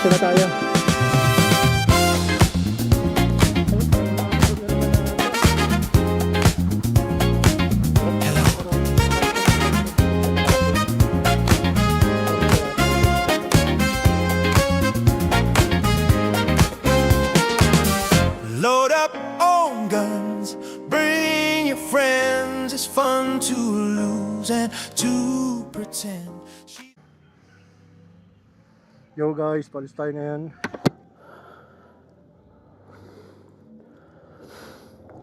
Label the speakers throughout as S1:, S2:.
S1: Diretso na tayo.
S2: Load up on guns, bring your friends. It's fun to lose and to pretend.
S1: Yo guys, palis tayo ngayon.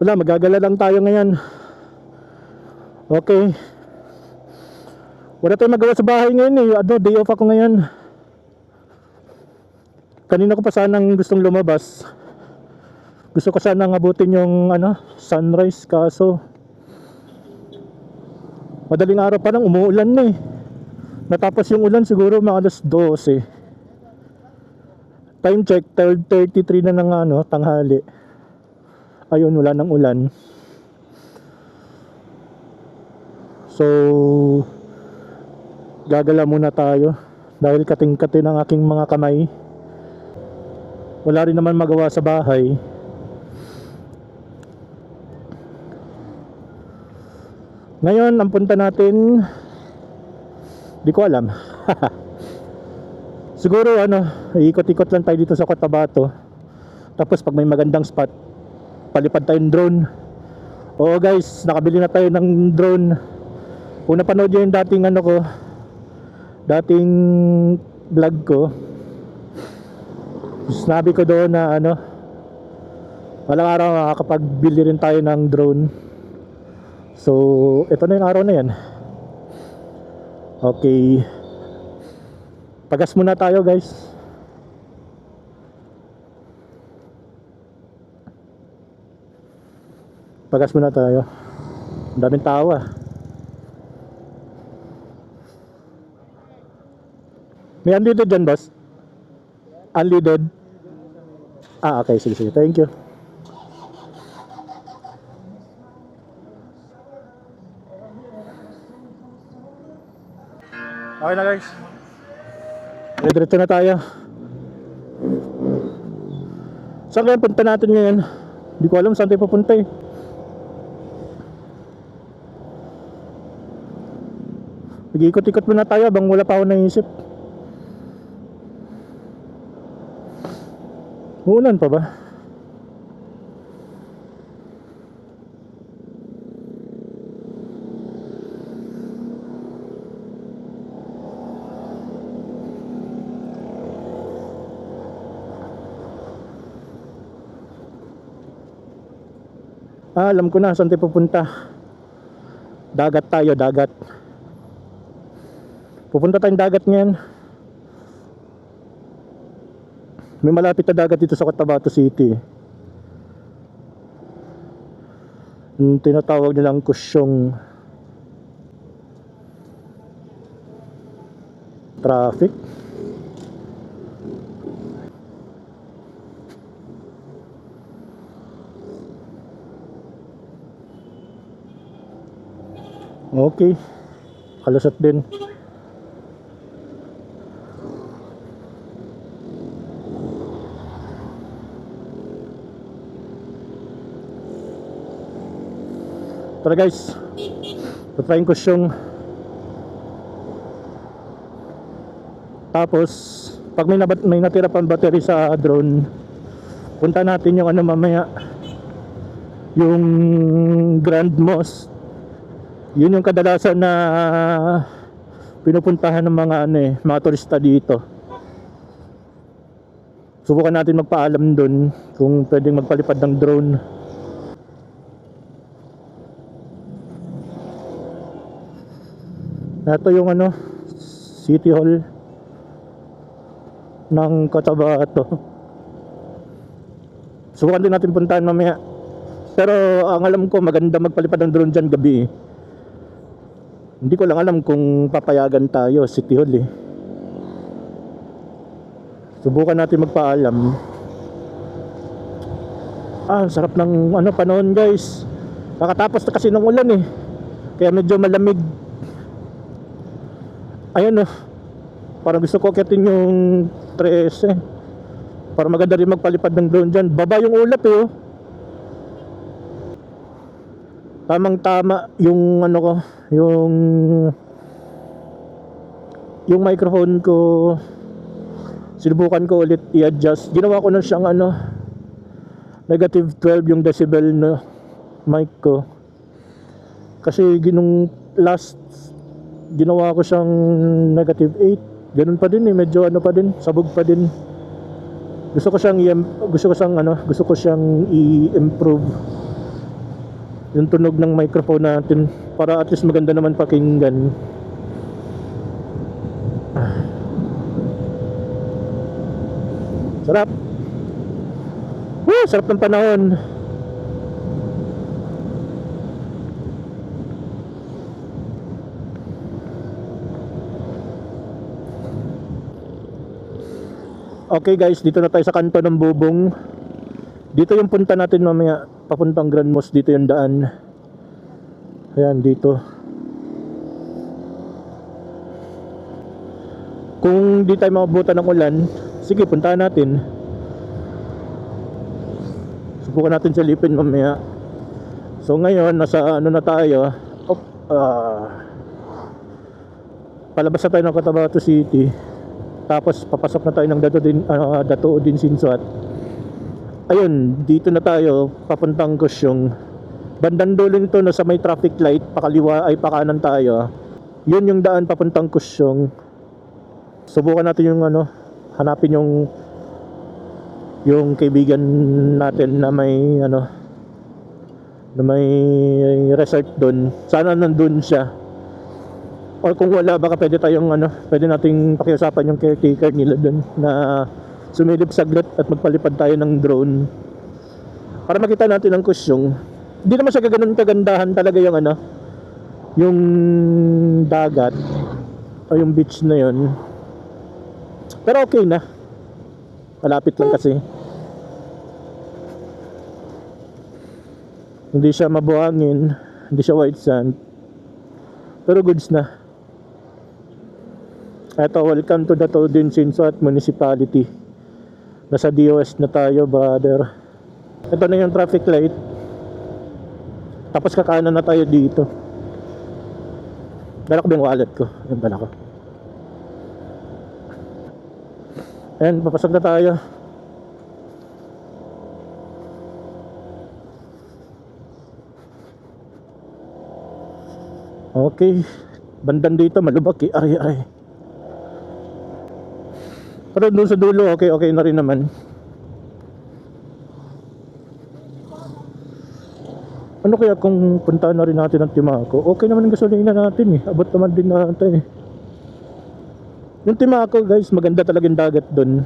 S1: Wala, magagala lang tayo ngayon. Okay. Wala tayong magawa sa bahay ngayon eh. Day off ako ngayon. Kanina ko pa sanang gustong lumabas. Gusto ko sanang abutin yung sunrise, kaso madaling araw pa lang, umuulan na eh. Natapos yung ulan siguro mga alas 12. Time check 12:33 na ng tanghali. Ayun, wala nang ulan. So gagala muna tayo dahil kating-kati ng aking mga kamay. Wala rin naman magawa sa bahay. Ngayon, ang punta natin, di ko alam. Siguro ikot-ikot lang tayo dito sa Cotabato. Tapos pag may magandang spot, palipad tayong drone. Oo guys, nakabili na tayo ng drone. Kung napanood nyo yung dating vlog ko, sinabi ko doon na walang araw makakapagbili rin tayo ng drone. So ito na yung araw na yan. Okay, pagas muna tayo guys. Pagas muna tayo. Ang daming tao ah. May unleaded dyan boss? Unleaded? Okay, sige, thank you. Okay na guys, diretso na tayo. Saan kaya punta natin ngayon? Hindi ko alam saan tayo pupunta eh. Nag-ikot-ikot muna tayo habang wala pa ako naisip. Uulan pa ba? Alam ko na saan tayo pupunta. Dagat tayo, dagat. Pupunta tayong dagat ngayon. May malapit na dagat dito sa Cotabato City. Yung tinatawag nilang Kusyong traffic. Okay, kalusot din. Tara guys, patrayin ko siyang. Tapos pag may natira pang battery sa drone, punta natin yung mamaya, yung Grand Moss. Yun yung kadalasan na pinupuntahan ng mga turista dito. Subukan natin magpaalam dun kung pwedeng magpalipad ng drone. Ito yung City Hall ng Cotabato. Subukan din natin puntahan mamaya. Pero ang alam ko, maganda magpalipad ng drone dyan gabi eh. Hindi ko lang alam kung papayagan tayo, City Hall eh. Subukan natin magpaalam. Sarap ng panahon guys. Kakatapos na kasi ng ulan eh. Kaya medyo malamig. Ayun Parang gusto ko akitin yung 13. Para maganda rin magpalipad ng drone dyan. Baba yung ulap eh, oh. Tamang tama yung ano ko, yung microphone ko. Sinubukan ko ulit i-adjust. Ginawa ko na siyang ano, negative 12 yung decibel na mic ko. Kasi ginung last ginawa ko siyang negative 8. Ganun pa din eh, medyo ano pa din, sabog pa din. Gusto ko siyang i-improve yung tunog ng microphone natin para at least maganda naman pakinggan. Sarap. Woo, sarap ng panahon. Okay guys, dito na tayo sa kanto ng Bubong. Dito yung punta natin mamaya, papuntang Grand Mosque. Dito yung daan. Ayan, dito. Kung di tayo makabutan ng ulan, sige, puntahan natin. Subukan natin silipin mamaya. So ngayon, nasa ano na tayo. Palabas na tayo ng Cotabato City. Tapos papasok na tayo ng Dato din Sinsuat. Ayun, dito na tayo papuntang Kusyong. Bandang dulo nito na sa may traffic light, pakaliwa ay pakanan tayo. Yun yung daan papuntang Kusyong. Subukan natin yung ano, hanapin yung kaibigan natin na may ano, na may resort doon. Sana nandun siya. O kung wala, baka pwede nating pakiusapan yung caretaker nila doon na sumilip saglit at magpalipad tayo ng drone para makita natin ang Kusyong. Hindi naman siya ganoon kagandahan talaga yung ano, yung dagat o yung beach na yon. Pero okay na, malapit lang kasi. Hindi siya mabuhangin, hindi siya white sand, pero goods na. Eto, welcome to Dato din Sinsuat Municipality. Nasa DOS na tayo, brother. Ito na yung traffic light. Tapos kakanan na tayo dito. Dala ko ba yung wallet ko? Yung dala ko. Ayan, papasok na tayo. Okay. Bandan dito, malubak eh. Aray. Pero doon sa dulo, okay na rin naman. Ano kaya kung puntahan na rin natin ang Timaco? Okay naman ang gasolina natin eh. Abot naman din natin eh. Yung Timaco guys, maganda talaga yung dagat doon.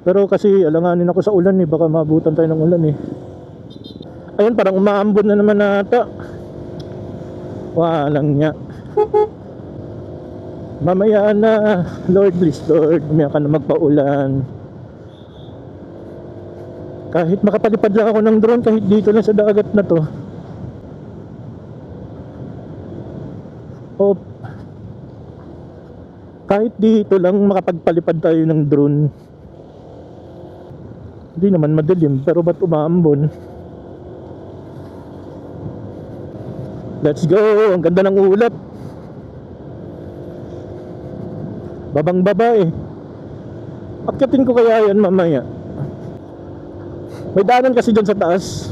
S1: Pero kasi alanganin ako sa ulan eh. Baka mabutan tayo ng ulan eh. Ayun, parang umaambon na naman nata. Walang niya. Mamaya na, Lord, please Lord, mamaya ka na magpaulan. Kahit makapalipad lang ako ng drone, kahit dito lang sa dagat na to. O kahit dito lang makapagpalipad tayo ng drone. Hindi naman madilim, pero ba't umaambon? Let's go, ang ganda ng ulap. Babang baba eh. Akyatin ko kaya yan mamaya. May daanan kasi dyan sa taas.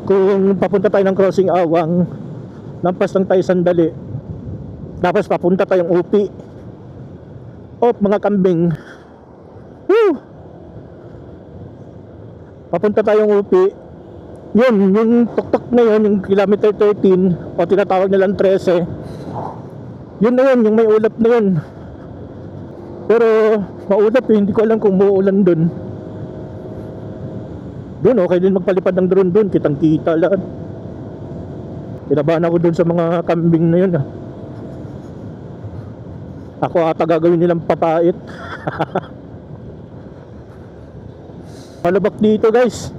S1: Kung papunta tayo ng crossing Awang, lampas lang tayo sandali. Tapos papunta tayong Upi. Mga kambing. Woo! Papunta tayong Upi. Yun, yung tuktok na yun, yung kilometer 13 o tinatawag nilang 13. Yun na yun, yung may ulap na yun. Pero maulap eh, hindi ko alam kung muulan dun. Doon okay din magpalipad ng drone doon, kitang kita lahat. Kinabahan ako doon sa mga kambing na yun ah. Ako ata gagawin nilang papait. Malabak dito guys.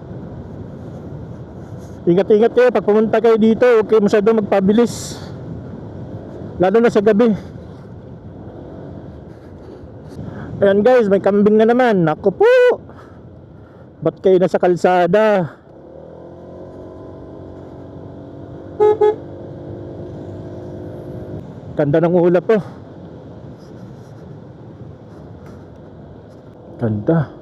S1: Ingat-ingat kayo pag pumunta kayo dito, okay masyado magpabilis. Lalo na sa gabi. Ayan guys, may kambing na naman. Naku po. Ba't kayo nasa kalsada? Ganda ng ulap po. Ganda.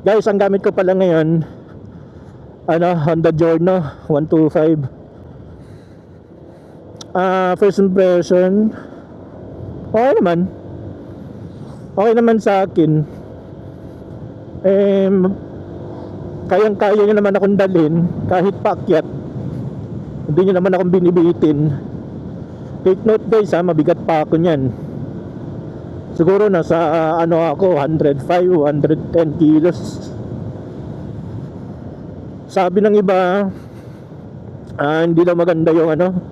S1: Guys, ang gamit ko pala ngayon, Honda Giorno 125. First impression, okay naman sa akin. Kayang-kaya nyo naman akong dalhin kahit paakyat. Hindi nyo naman akong binibitin. Take note guys, mabigat pa ako nyan. Siguro nasa ako 105, 110 kilos. Sabi ng iba, hindi lang maganda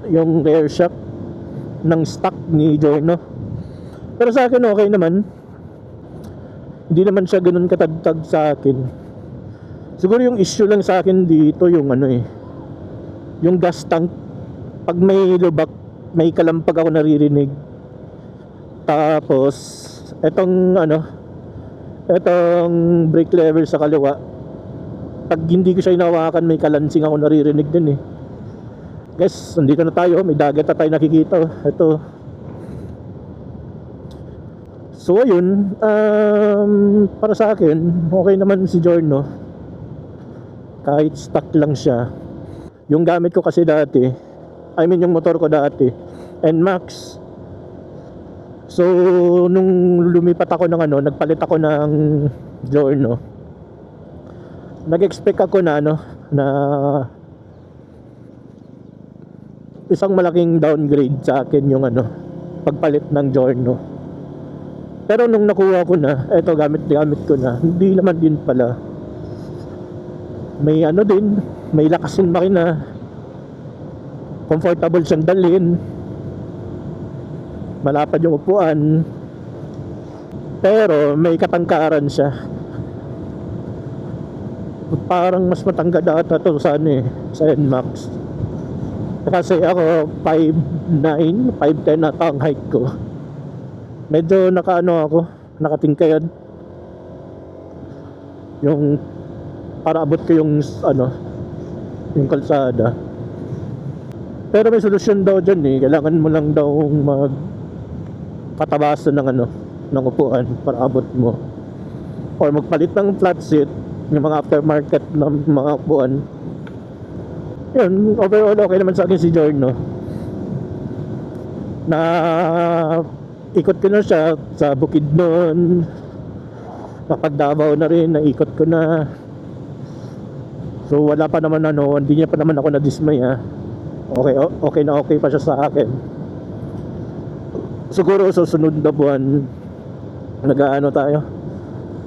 S1: yung rear shock ng stock ni Giorno. Pero sa akin okay naman. Hindi naman siya ganun katagtag sa akin. Siguro yung issue lang sa akin dito yung yung gas tank. Pag may lubak, may kalampag ako naririnig. Tapos etong brake lever sa kaliwa, pag hindi ko siya hinawakan, may kalansing ako naririnig din Guys, nandito na tayo. May dagat na tayo nakikita. Ito. So ayun, para sa akin okay naman si Giorno. Kahit stock lang siya. Yung gamit ko kasi dati, yung motor ko dati, NMAX. So nung lumipat ako ng nagpalit ako ng Giorno, nag-expect ako na isang malaking downgrade sa akin yung pagpalit ng Giorno. Pero nung nakuha ko na, eto gamit ko na, hindi naman din pala. May may lakas yung makina. Comfortable siyang dalhin. Malapad yung upuan. Pero may katangkaran siya. Parang mas matangkad ata to sa sa NMAX. Kasi ako 5'9", 5'10" ata ang height ko. Medyo nakatingkayad. Yung para abot ko yung yung kalsada. Pero may solusyon daw dyan kailangan mo lang daw magpatabasan ng upuan para abot mo, or magpalit ng flat seat, yung mga aftermarket ng mga upuan. Yun, overall okay naman sa akin si Giorno. Na ikot ko na siya sa Bukidnon, kapag Davao na rin naikot ko na. So wala pa naman hindi niya pa naman ako nadismay okay pa siya sa akin. Siguro sa sunod na buwan tayo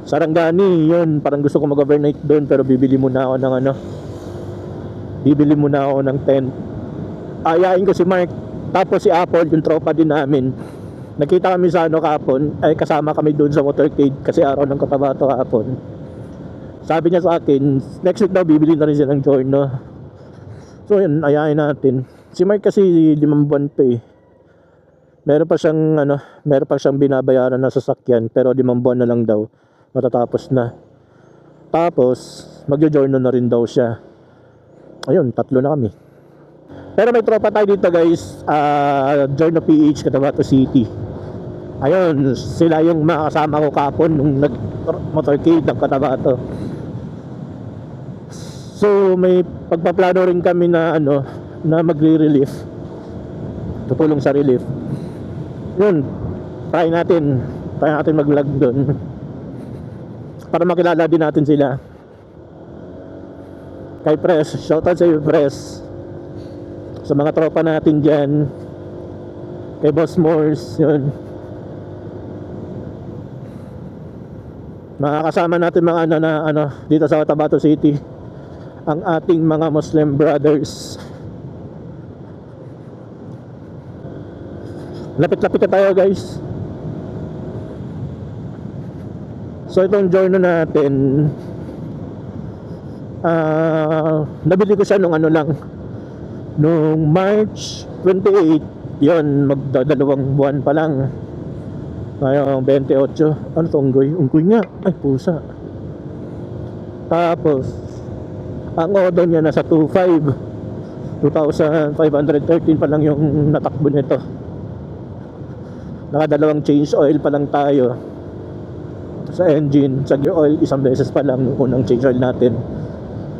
S1: Sarangani, yun, parang gusto ko mag-overnight doon, pero bibili muna ako ng tent. Ayain ko si Mark, tapos si Apple, yung tropa din namin. Nakita kami sa kahapon, kasama kami doon sa motorcade kasi araw ng Cotabato kahapon. Sabi niya sa akin, next week daw bibili na rin siya ng Giorno. So yun, ayain natin. Si Mark kasi 5 buwan pa Meron pa siyang binabayaran na sasakyan, pero 5 buwan na lang daw matatapos na. Tapos magjo-Giorno na rin daw siya. Ayun, 3 na kami. Pero may tropa tayo dito guys, Giorno PH, Cotabato City. Ayun, sila yung makasama ko kapon nung nag-motorcade ng Cotabato. So may pagpaplano rin kami na na magre-relief. Tutulong sa relief. Yun, try natin mag-vlog doon para makilala din natin sila. Kay Press, shoutout sa iyo Press, sa mga tropa natin dyan, kay Boss Morse, yun. Makakasama natin mga dito sa Cotabato City, ang ating mga Muslim brothers. Lapit-lapit na tayo guys. So itong Giorno natin, nabili ko siya nung March 28, yon magdadalawang buwan pa lang. Ngayon, 28. Ano to, unggoy? Unggoy nga. Ay, pusa. Tapos, ang odo niya nasa 2.5. 2,513 pa lang yung natakbo nito. Nakadalawang change oil pa lang tayo sa engine. Sa gear oil, isang beses pa lang yung unang change oil natin.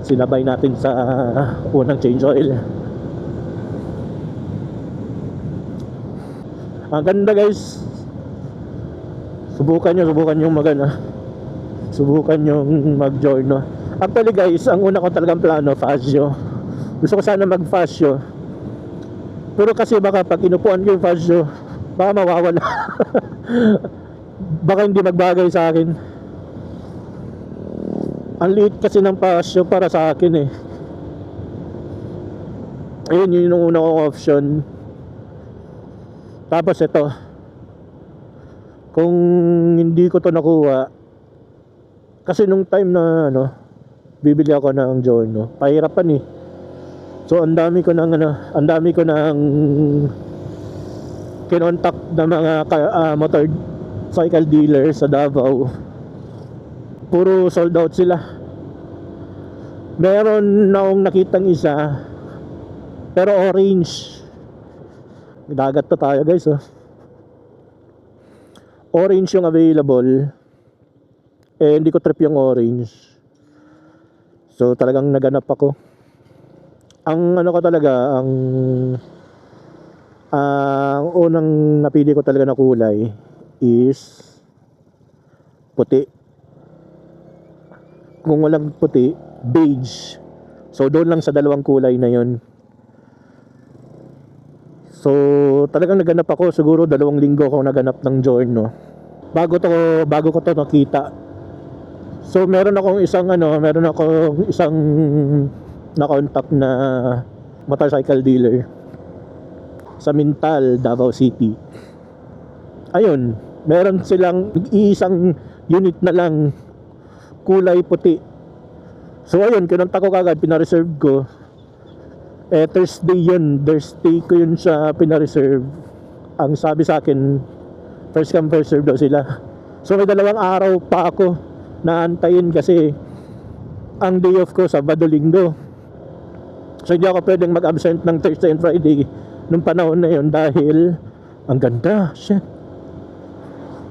S1: Sinabay natin sa unang change oil. Ang ganda guys. Subukan nyo subukan nyo mag-giorno. Actually guys, ang una ko talagang plano, Fazio. Gusto ko sana mag-Fazio, pero kasi baka pag inupuan ko yung Fazio, baka mawawala. Baka hindi magbagay sa akin. Ang liit kasi ng Fazio para sa akin eh. Ayun, yun yung una kong option. Tapos ito, kung hindi ko to nakuha, kasi nung time na bibili ako ng Giorno, pahirapan eh. So ang dami ko nang kinontak na mga motorcycle dealer sa Davao. Puro sold out sila. Meron na akong nakitang isa, pero orange. Dagat to tayo guys oh. Orange yung available. Hindi ko trip yung orange. So talagang naganap ako. Ang unang napili ko talaga na kulay is puti. Kung walang puti, beige. So doon lang sa dalawang kulay na yon. So talagang naganap ako, siguro 2 linggo ako naganap ng Giorno. Bago ko to nakita. So meron akong isang na-contact na motorcycle dealer sa Mintal, Davao City. Ayun, meron silang isang unit na lang kulay puti. So ayun, kinontak ko kagad, pina-reserve ko. Thursday ko yun sa pina-reserve. Ang sabi sa akin, first come first serve daw sila. So may 2 araw pa ako naantayin kasi ang day off ko Sabado Linggo. So hindi ako pwedeng mag-absent ng Thursday and Friday nung panahon na yun dahil ang ganda, shit.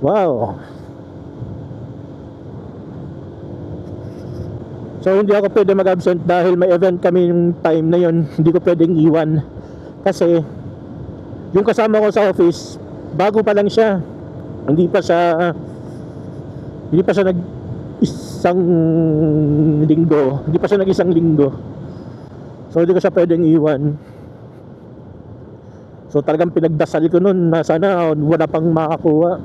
S1: Wow. So hindi ako pwedeng mag-absent dahil may event kami yung time na yun. Hindi ko pwedeng iwan kasi yung kasama ko sa office, bago pa lang siya. Hindi pa siya nag-isang linggo. So hindi ko siya pwedeng iwan. So talagang pinagdasal ko nun na sana wala pang makakuha.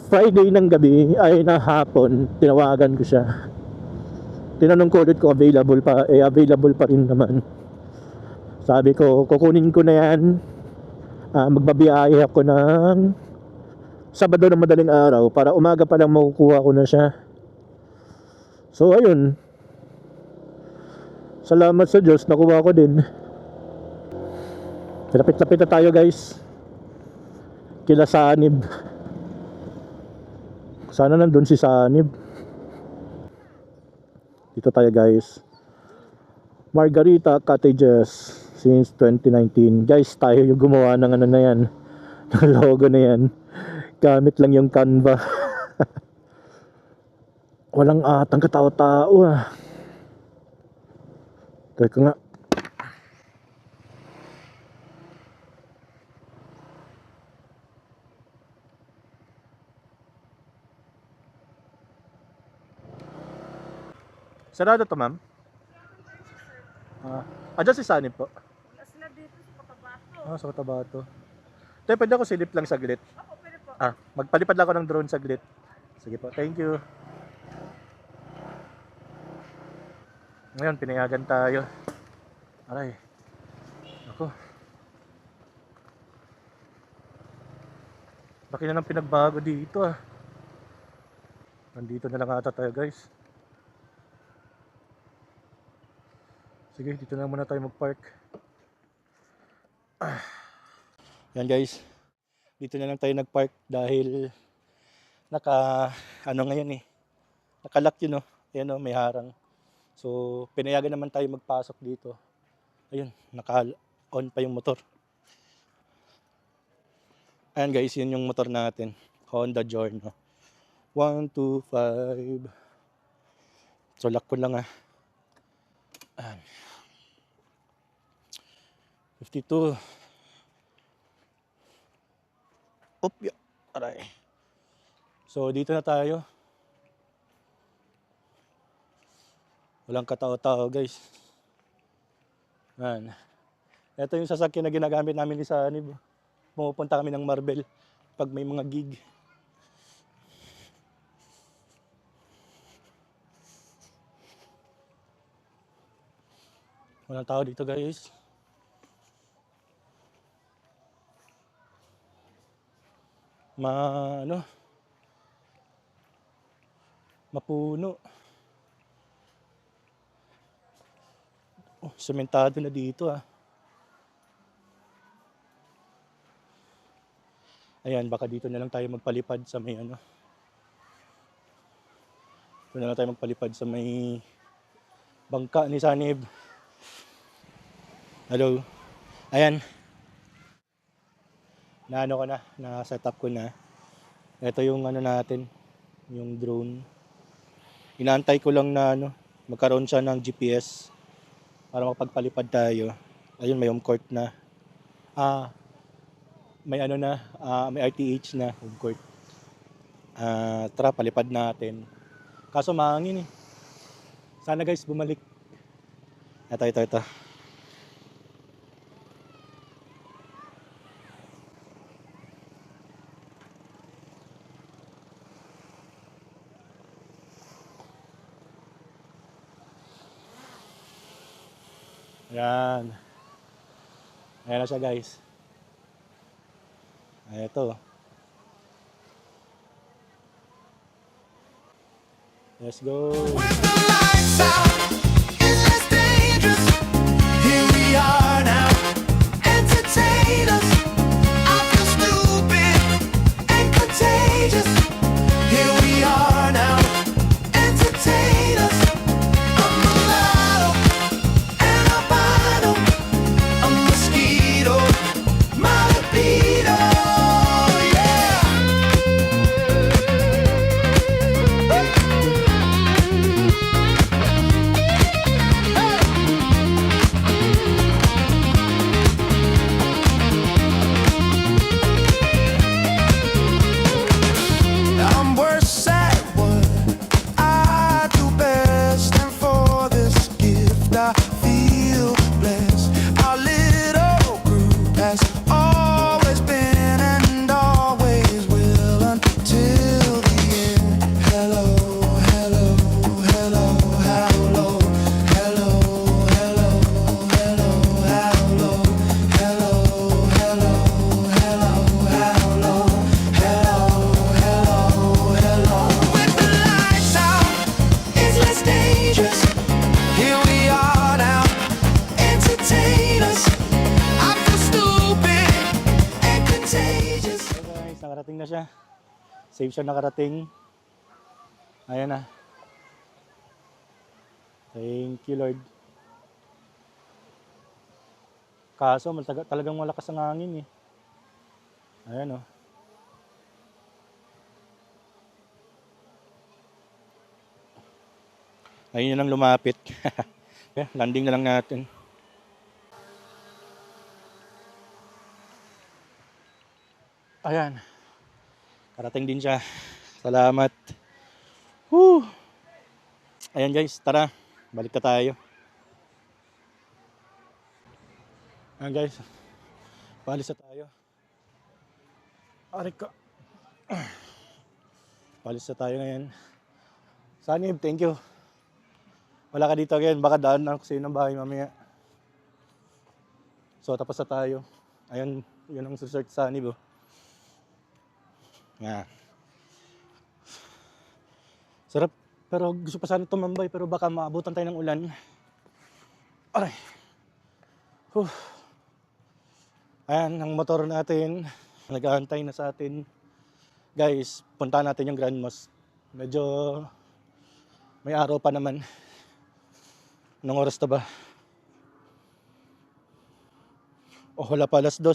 S1: Friday ng gabi ay na hapon, tinawagan ko siya. Tinanong ko ulit kung available pa. Available pa rin naman. Sabi ko, kukunin ko na yan. Magbabiyahe ako ng Sabado ng madaling araw para umaga pa lang makukuha ko na siya. So ayun, salamat sa Diyos, nakuha ko din. Lapit-lapit na tayo guys, kila Sanib. Sana nandun si Sanib. Dito tayo guys, Margarita Cottages since 2019. Guys, tayo yung gumawa ng na yan, ng logo na yan. Gamit lang yung Canva. Walang atang katao-tao ah. Teka nga. Sarado to, ma'am? Dyan si Sunny po.
S3: Wala sila dito sa Cotabato.
S1: Sa Cotabato. Tayo, pwede ako silip lang saglit.
S3: Ako, pwede po.
S1: Magpalipad lang ako ng drone saglit. Sige po, thank you. Ngayon, pinayagan tayo. Aray. Ako. Laki na ng pinagbago dito ah. Nandito na lang ata tayo guys. Sige, dito na muna tayo mag-park. Yan guys, dito na lang tayo nagpark dahil ano ngayon nakalock yun ayan may harang. So pinayagan naman tayo magpasok dito. Ayun, naka-on pa yung motor. Ayan guys, yun yung motor natin, Honda Giorno 125. So lock ko lang Ayan. 52. Opya. Aray. So dito na tayo. Walang katao-tao guys. Ayan. Ito yung sasakyan na ginagamit namin ni Sanib. Pumupunta kami ng Marbel pag may mga gig. Walang tao dito guys. Mapuno. Sementado na dito Ayan, baka dito na lang tayo magpalipad sa may Dito na lang tayo magpalipad sa may bangka ni Sanib. Hello. Ayan. Na-set up ko na. Ito yung natin, yung drone. Inaantay ko lang na magkaroon siya ng GPS para makapagpalipad tayo. Ayun, may home court na. May may RTH na home court. Tara, palipad natin. Kaso mahangin Sana guys bumalik. Ito. Ayan. Ayan na siya guys. Ito. Let's go.
S2: With the lights out, it's less dangerous. Here we are now, entertain us. I feel stupid and contagious. Here we are now, entertain us. I'm mulatto and albino. A mosquito, my libido. Yeah. I'm worse at what I do best, and for this gift I feel blessed. Our little group has always been and always will until the end. Hello, hello, hello, hello, hello, hello, hello, hello, hello, hello, hello, hello. With the lights out, it's less dangerous. Here we are now, entertain us. I feel stupid and contagious.
S1: So guys, nakarating na siya. Safe siya nakarating. Ayan na. Thank you Lord. Kaso talagang malakas ang hangin Ayan Ayun na lang lumapit. Okay, landing na lang natin. Ayan. Karating din siya. Salamat. Woo! Ayan guys, tara. Balik na tayo. Ayan guys. Paalis na tayo. Aray ka. Paalis na tayo ngayon. Sanib, thank you. Wala ka dito again. Baka daan na ako sa inyo ng bahay mamaya. So, tapos na tayo. Ayan, yun ang search Sanib Yan. Sarap. Pero gusto pa sana tumambay. Pero baka maabutan tayo ng ulan. Aray. Ayan, ang motor natin. Nag-aantay na sa atin. Guys, punta natin yung Grand Mosque. Medyo may araw pa naman. Anong oras na ba? Wala pa, alas 2.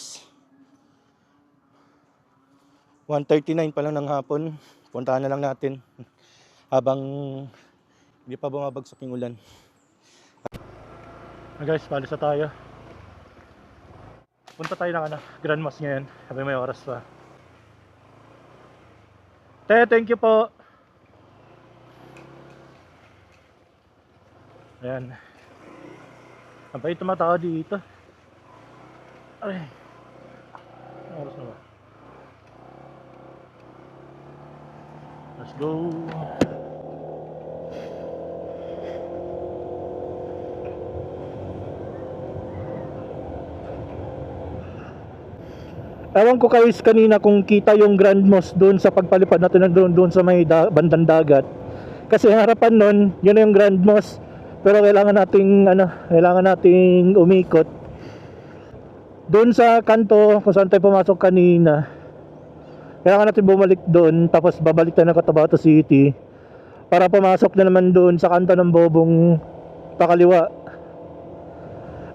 S1: 1:39 pa lang ng hapon. Puntahan na lang natin. Habang hindi pa bumabagsak yung ulan. Guys, palis na tayo. Punta tayo ng Grand Mosque ngayon. Habang may oras pa. Thank you po. Ayan. Mabait na mga tao dito. Ay. Anong oras na ba? Let's go. Ewan ko guys kanina kung kita yung Grand Mosque doon sa pagpalipad natin ng drone doon sa may bandang dagat. Kasi harapan nun, yun na yung Grand Mosque. Pero kailangan nating umikot. Doon sa kanto kung saan tayo pumasok kanina. Kailangan natin bumalik doon, tapos babalik tayo ng Cotabato City para pumasok na naman doon sa kanto ng Bobong pakaliwa.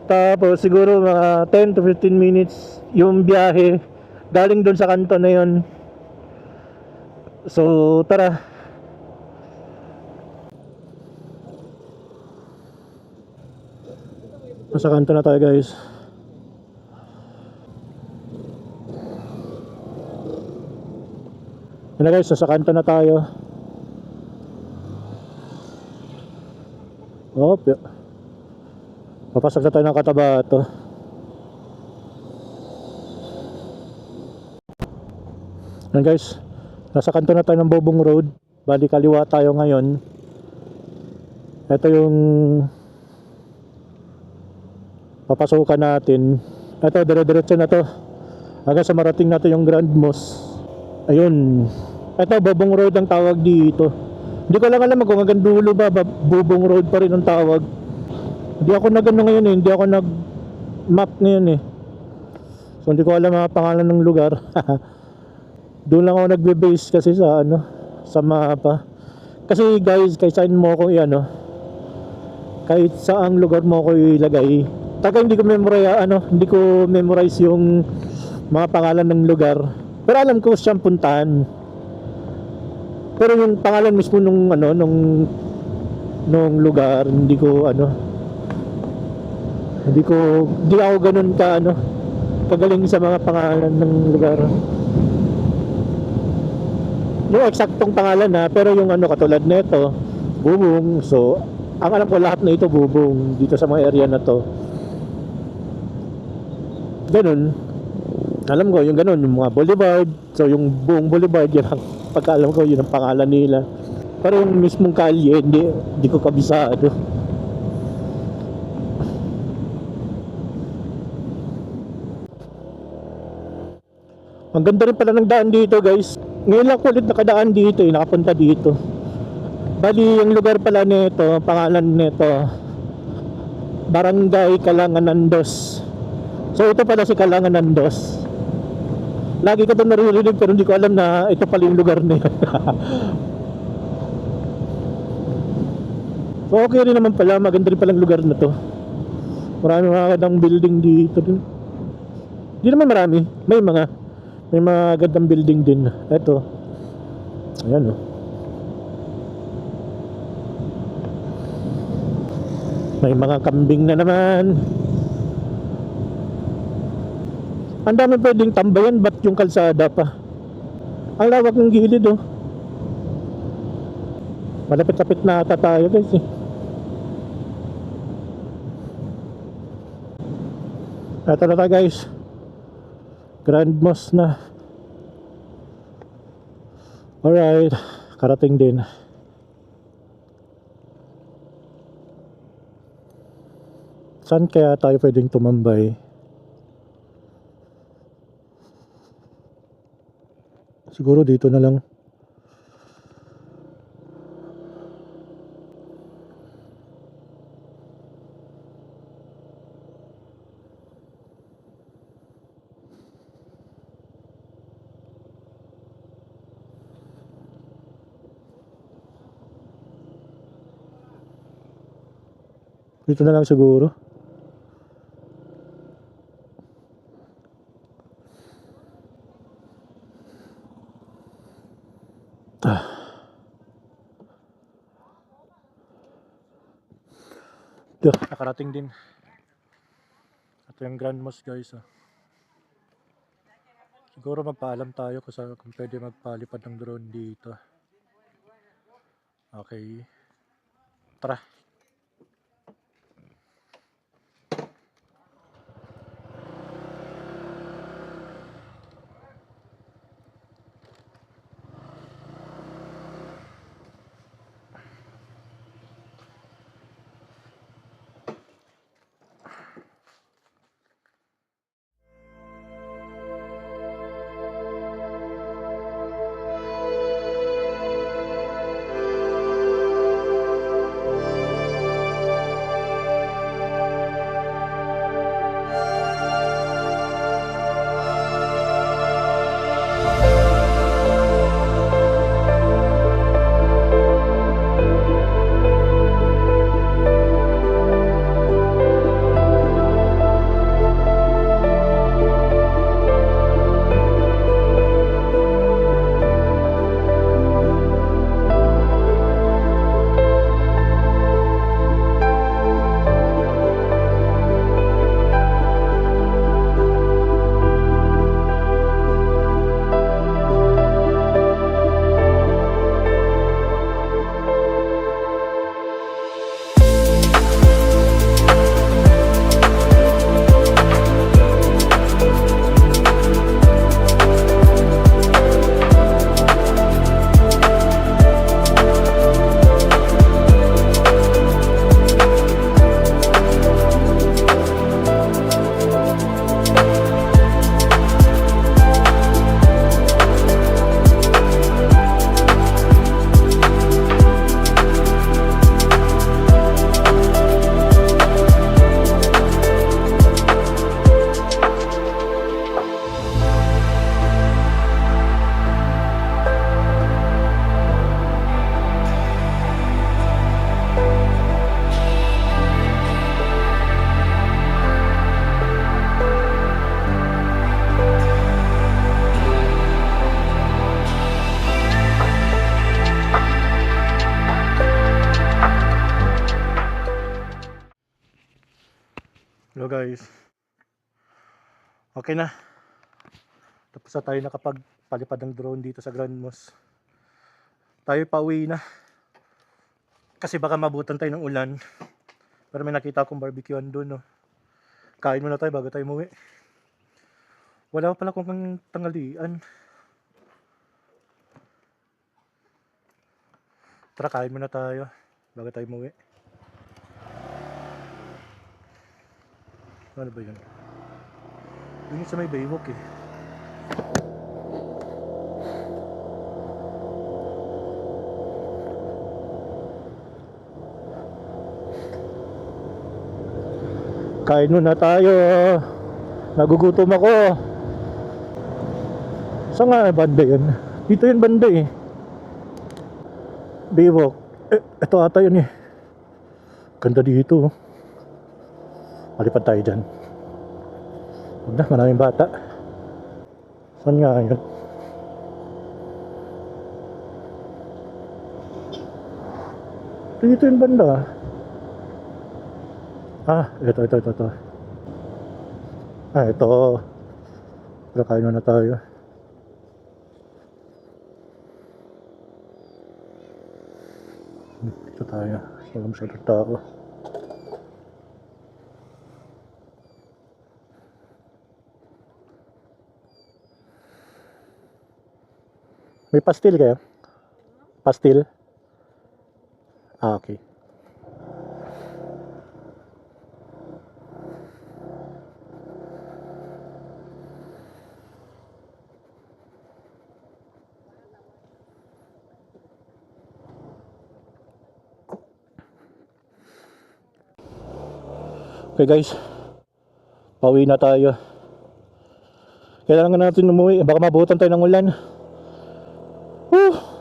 S1: Tapos siguro mga 10 to 15 minutes yung biyahe galing doon sa kanto na yun. So tara. Nasa kanto na tayo guys. Yan na guys, nasa kanto na tayo. Papasok na tayo ng Cotabato. Yan guys, nasa kanto na tayo ng Bobong Road. Bali kaliwa tayo ngayon. Ito yung papasukan natin. Ito, dire-diretso na to hanggang sa marating natin yung Grand Mosque. Ayun. Ito, Bobong Road ang tawag dito. Hindi ko lang alam kung hanggang dulo ba Bobong Road pa rin ang tawag. Hindi ako ngayon eh. Hindi ako nag-map ngayon eh. So hindi ko alam ang pangalan ng lugar. Doon lang ako nagbe-base kasi sa mapa. Kasi guys, kahit saan mo ako kahit saang lugar mo ako ilagay, hindi ko memorize yung mga pangalan ng lugar. Pero alam ko siyang puntahan. Pero yung pangalan mismo nung lugar, hindi ako ganun kagaling sa mga pangalan ng lugar. Yung eksaktong pangalan pero yung katulad nito, Bubong. So, ang alam ko lahat na ito Bubong dito sa mga area na to. Ganun. Alam ko yung ganun, yung mga boulevard. So yung buong boulevard, yan ang pagkaalam ko, yun ang pangalan nila. Pero yung mismong kalye, hindi ko kabisado. Ang ganda rin pala ng daan dito guys. Ngayon lang ko ulit nakadaan dito nakapunta dito. Bali yung lugar pala nito, pangalan nito, Barangay Kalanganandos. So ito pala si Kalanganandos. Lagi ko ito naririnig pero hindi ko alam na ito pala yung lugar na yun. So okay rin naman pala, maganda rin palang lugar na to. Marami mga gandang building dito. Hindi naman marami, may mga gandang building din. Ito. Ayan May mga kambing na naman. Ang dami pwedeng tambayan, ba't yung kalsada pa? Ang lawak ng gilid Malapit-lapit na ata tayo guys Ito na tayo guys. Grand Mosque na. Alright, karating din. Saan kaya tayo pwedeng tumambay? Siguro dito na lang. Dito na lang siguro. Nakarating din. Ito yung Grand Mosque guys. Siguro magpaalam tayo kung pwede magpalipad ng drone dito. Okay. Tara. Hello guys. Okay na. Tapos na tayo nakapagpalipad ng drone dito sa Grand Mosque. Tayo pauwi na. Kasi baka mabutan tayo ng ulan. Pero may nakita akong barbecuean doon. No? Kain muna tayo bago tayo umuwi. Wala pa pala kung tanghalian. Tara, kain muna tayo bago tayo umuwi. Ano ba yun? Yun sa may baywalk eh. Kain muna tayo. Nagugutom ako. Saan nga banda yun? Dito yun banda eh. Baywalk. Ito ata yun eh. Ganda dito. Malipad tayo dyan. Huwag na, maraming bata. Saan nga yun? Dito yung banda. Ito. Ito. Pero kain na tayo. Dito tayo. Walang masyadong tao. May pastil kayo? Pastil? Okay. Okay guys, pauwi na tayo. Kailangan natin umuwi, baka mabutan tayo ng ulan.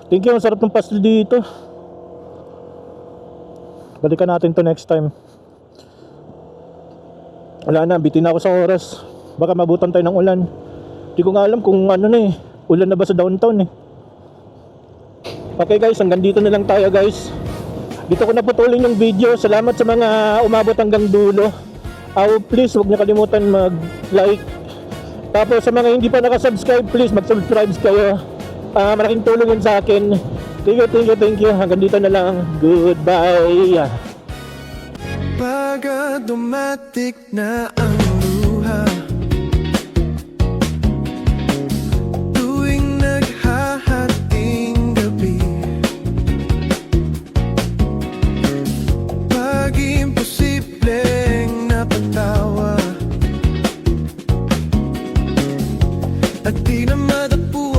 S1: Thank you, ang sarap ng pastel dito. Balikan natin to next time. Wala na, bitin na ako sa oras. Baka mabutan tayo ng ulan. Di ko nga alam kung ano na eh, ulan na ba sa downtown eh. Okay guys, hanggang dito na lang tayo guys. Dito ko na putulin yung video. Salamat sa mga umabot hanggang dulo. Please huwag niyo kalimutan mag-like. Tapos sa mga hindi pa nakasubscribe, please mag-subscribe kayo. Malaking tulong yun sa akin. Thank you. Hanggang dito na lang. Goodbye.
S2: Pag automatic na ang luha, tuwing naghahating gabi, pag imposibleng napatawa at di na madapuan